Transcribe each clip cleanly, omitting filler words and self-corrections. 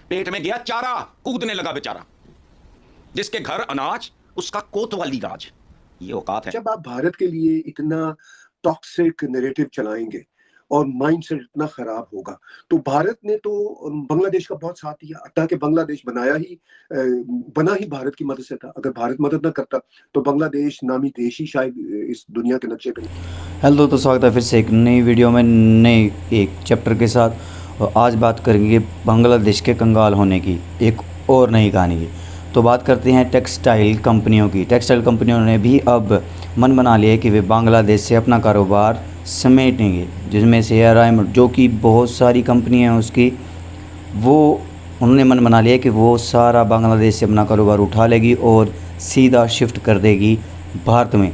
पेट में गया चारा, कूदने लगा बेचारा। जिसके घर अनाज उसका कोतवाली राज। ये औकात है। जब आप भारत के लिए इतना टॉक्सिक नैरेटिव चलाएंगे और माइंडसेट इतना खराब होगा, तो भारत ने तो बांग्लादेश का बहुत साथ दिया। ताकि बांग्लादेश बना ही भारत की मदद से था। अगर भारत मदद ना करता तो बांग्लादेश नामी देश ही शायद इस दुनिया के नक्शे पे नहीं। हेलो, तो स्वागत है फिर से एक नई वीडियो में नए एक चैप्टर के साथ। और आज बात करेंगे बांग्लादेश के कंगाल होने की एक और नई कहानी की। तो बात करते हैं टेक्सटाइल कंपनियों की। टेक्सटाइल कंपनियों ने भी अब मन बना लिया है कि वे बांग्लादेश से अपना कारोबार समेटेंगे, जिसमें से एराइम जो कि बहुत सारी कंपनी हैं उसकी, वो उन्होंने मन बना लिया कि वो सारा बांग्लादेश से अपना कारोबार उठा लेगी और सीधा शिफ्ट कर देगी भारत में।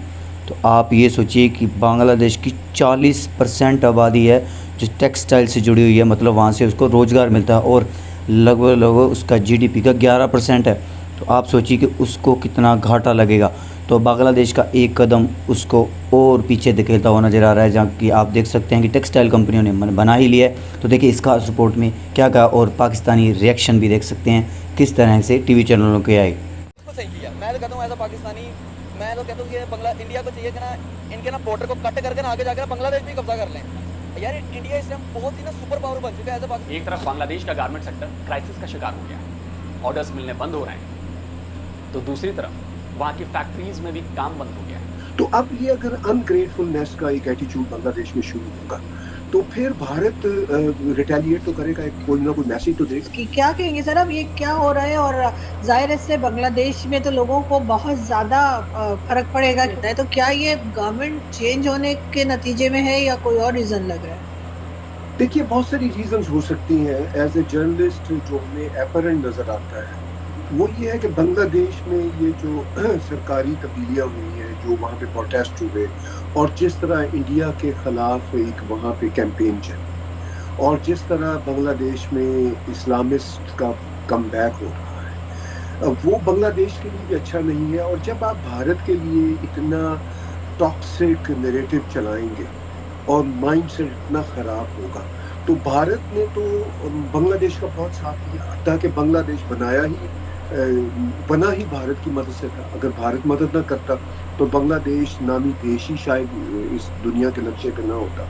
तो आप ये सोचिए कि बांग्लादेश की 40% आबादी है जो टेक्सटाइल से जुड़ी हुई है, मतलब वहाँ से उसको रोज़गार मिलता है और लगभग उसका जीडीपी का 11% है। तो आप सोचिए कि उसको कितना घाटा लगेगा। तो बांग्लादेश का एक कदम उसको और पीछे धकेलता हुआ नज़र आ रहा है, जहाँ कि आप देख सकते हैं कि टेक्सटाइल कंपनियों ने मन बना ही लिया है। तो देखिए इस खास रिपोर्ट में क्या कहा और पाकिस्तानी रिएक्शन भी देख सकते हैं किस तरह से टीवी चैनलों के आए। सही किया। मैं तो कहता हूँ एज अ पाकिस्तानी, मैं तो कहता हूँ कि इंडिया को चाहिए कि ना इनके ना बॉर्डर को कट करके ना आगे जाकर बांग्लादेश में कब्जा कर लें। यार इंडिया इस टाइम बहुत ही ना सुपर पावर बन चुका है एज अ पाकिस्तान। एक तरफ बांग्लादेश का गारमेंट सेक्टर क्राइसिस का शिकार हो गया है, ऑर्डर्स मिलने बंद हो रहे हैं, तो दूसरी तरफ वहाँ की फैक्ट्रीज में भी काम बंद हो गया है। तो अब ये अगर अनग्रेटफुलनेस का एक एटीट्यूड बांग्लादेश में शुरू होगा तो फिर भारत रिटेलिएट तो करेगा, कोई ना कोई मैसेज तो देगा कि क्या कहेंगे सर अब ये क्या हो रहा है। और जाहिर है इससे बांग्लादेश में तो लोगों को बहुत ज़्यादा फर्क पड़ेगा। तो क्या ये गवर्नमेंट चेंज होने के नतीजे में है या कोई और रीज़न लग रहा है? देखिए बहुत सारी रीजंस हो सकती हैं। एज ए जर्नलिस्ट जो हमें एपरेंट नज़र आता है वो ये है कि बांग्लादेश में ये जो सरकारी तब्दीलियाँ हुई हैं, जो वहाँ पे प्रोटेस्ट हुए और जिस तरह इंडिया के ख़िलाफ़ एक वहाँ पे कैंपेन चली और जिस तरह बांग्लादेश में इस्लामिस्ट का कम बैक हो रहा है, वो बांग्लादेश के लिए भी अच्छा नहीं है। और जब आप भारत के लिए इतना टॉक्सिक नैरेटिव चलाएंगे और माइंडसेट इतना ख़राब होगा, तो भारत ने तो बांग्लादेश का बहुत साथ दिया। ताकि बांग्लादेश बना ही भारत की मदद से था। अगर भारत मदद ना करता तो बांग्लादेश नामी देश ही शायद इस दुनिया के नक्शे पे ना होता।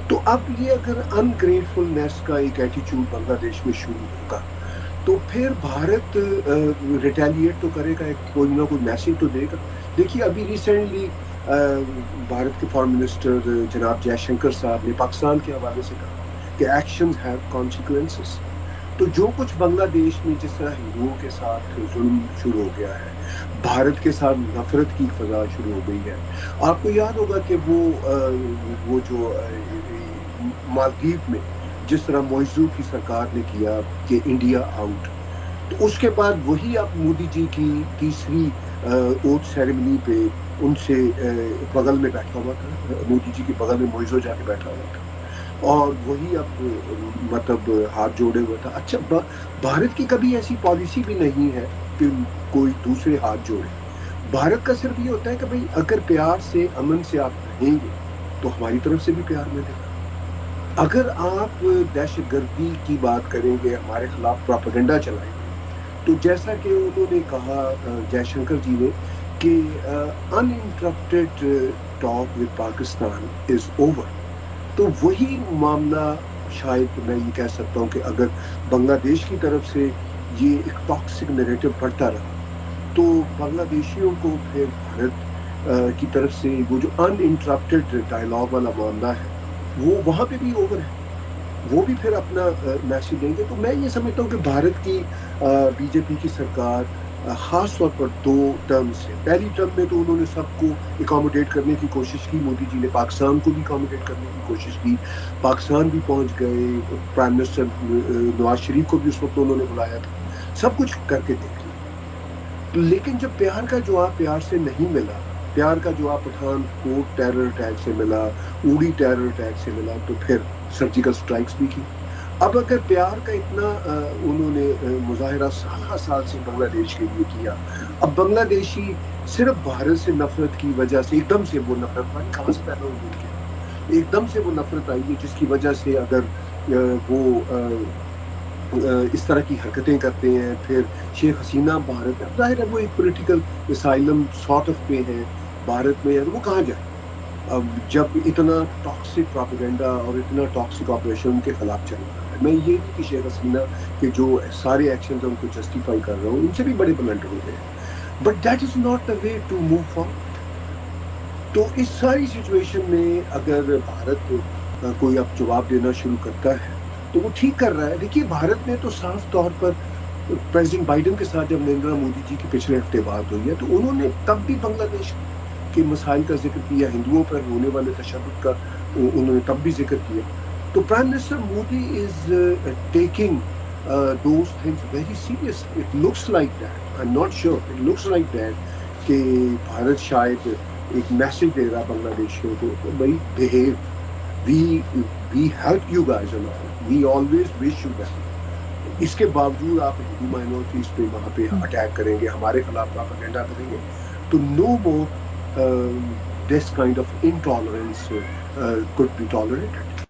तो अब ये अगर अनग्रेटफुलनेस का एक एटीट्यूड बांग्लादेश में शुरू होगा तो फिर भारत रिटेलिएट तो करेगा, कोई ना कोई मैसेज तो देगा। देखिए अभी रिसेंटली भारत के फॉरेन मिनिस्टर जनाब जयशंकर साहब ने पाकिस्तान के हवाले से कहा कि एक्शंस हैव कॉन्सिक्वेंसेस। तो जो कुछ बांग्लादेश में जिस तरह हिंदुओं के साथ जुल्म शुरू हो गया है, भारत के साथ नफरत की फजा शुरू हो गई है। आपको याद होगा कि वो जो मालदीव में जिस तरह मोइजू की सरकार ने किया कि इंडिया आउट, तो उसके बाद वही आप मोदी जी की तीसरी ओथ सेरेमनी पे उनसे बगल में बैठा हुआ था, मोदी जी के बगल में मोइजू जाके बैठा हुआ था और वही अब मतलब हाथ जोड़े हुआ था। अच्छा, भारत की कभी ऐसी पॉलिसी भी नहीं है कि कोई दूसरे हाथ जोड़े। भारत का सिर्फ ये होता है कि भाई अगर प्यार से अमन से आप रहेंगे तो हमारी तरफ से भी प्यार मिलेगा। अगर आप दहशतगर्दी की बात करेंगे, हमारे खिलाफ प्रोपेगेंडा चलाएंगे, तो जैसा कि उन्होंने कहा जयशंकर जी ने कि uninterrupted talk with Pakistan is over. तो वही मामला शायद मैं ये कह सकता हूँ कि अगर बांग्लादेश की तरफ से ये एक टॉक्सिक नैरेटिव बढ़ता रहा तो बांग्लादेशियों को फिर भारत की तरफ से वो जो अनइंटरप्टेड डायलॉग वाला मामला है वो वहाँ पे भी ओवर है, वो भी फिर अपना मैसेज देंगे। तो मैं ये समझता हूँ कि भारत की बीजेपी की सरकार ख़ास तौर पर 2 टर्म से, पहली टर्म में तो उन्होंने सबको अकोमोडेट करने की कोशिश की, मोदी जी ने पाकिस्तान को भी अकोमोडेट करने की कोशिश की, पाकिस्तान भी पहुंच गए, प्राइम मिनिस्टर नवाज शरीफ को भी उस वक्त उन्होंने बुलाया था, सब कुछ करके देख लिया। लेकिन जब प्यार का जवाब प्यार से नहीं मिला, प्यार का जवाब पठानकोट टेरर अटैक से मिला, उड़ी टेरर अटैक से मिला, तो फिर सर्जिकल स्ट्राइक्स भी की। अब अगर प्यार का इतना उन्होंने मुजाहिरा साल से बांग्लादेश के लिए किया, अब बांग्लादेशी सिर्फ भारत से नफरत की वजह से एकदम से वो नफरत कहाँ से पैदा हुई, एकदम से वो नफरत आई है जिसकी वजह से अगर वो इस तरह की हरकतें करते हैं। फिर शेख हसीना भारत, अब जाहिर है वो एक पॉलिटिकल असाइलम सॉर्ट ऑफ पे है भारत में, वो कहाँ जाए अब जब इतना टॉक्सिक प्रोपेगेंडा और इतना टॉक्सिक ऑपरेशन उनके खिलाफ चल रहा है। मैं ये नहीं कि शेख हसीना के जो सारे एक्शन है उनको जस्टिफाई कर रहा हूँ, उनसे भी बड़े ब्लंडर हो गए, but that is not the way to move forward. तो इस सारी सिचुएशन में अगर भारत कोई अब जवाब देना शुरू करता है तो वो ठीक कर रहा है। देखिए भारत ने तो साफ तौर पर प्रेसिडेंट बाइडेन के साथ जब नरेंद्र मोदी जी की पिछले हफ्ते बात हुई है तो उन्होंने तब भी बांग्लादेश के मसाइल का जिक्र किया, हिंदुओं पर होने वाले तशद्दुद का उन्होंने तब भी जिक्र किया। तो prime minister Modi is taking those things very serious. It looks like that, I am not sure, it looks like that कि भारत शायद एक मैसेज दे रहा बांग्लादेशियों को, भाई behave, we help you guys and all, we always wish you well. इसके बावजूद आप हिंदू माइनॉरिटीज पे वहाँ पे अटैक करेंगे, हमारे खिलाफ प्रोपेगेंडा करेंगे, तो no more this kind of intolerance could be tolerated.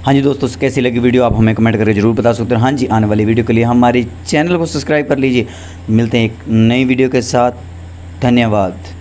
हाँ जी दोस्तों, कैसी लगी वीडियो आप हमें कमेंट करके जरूर बता सकते हैं। हाँ जी, आने वाली वीडियो के लिए हमारे चैनल को सब्सक्राइब कर लीजिए। मिलते हैं एक नई वीडियो के साथ, धन्यवाद।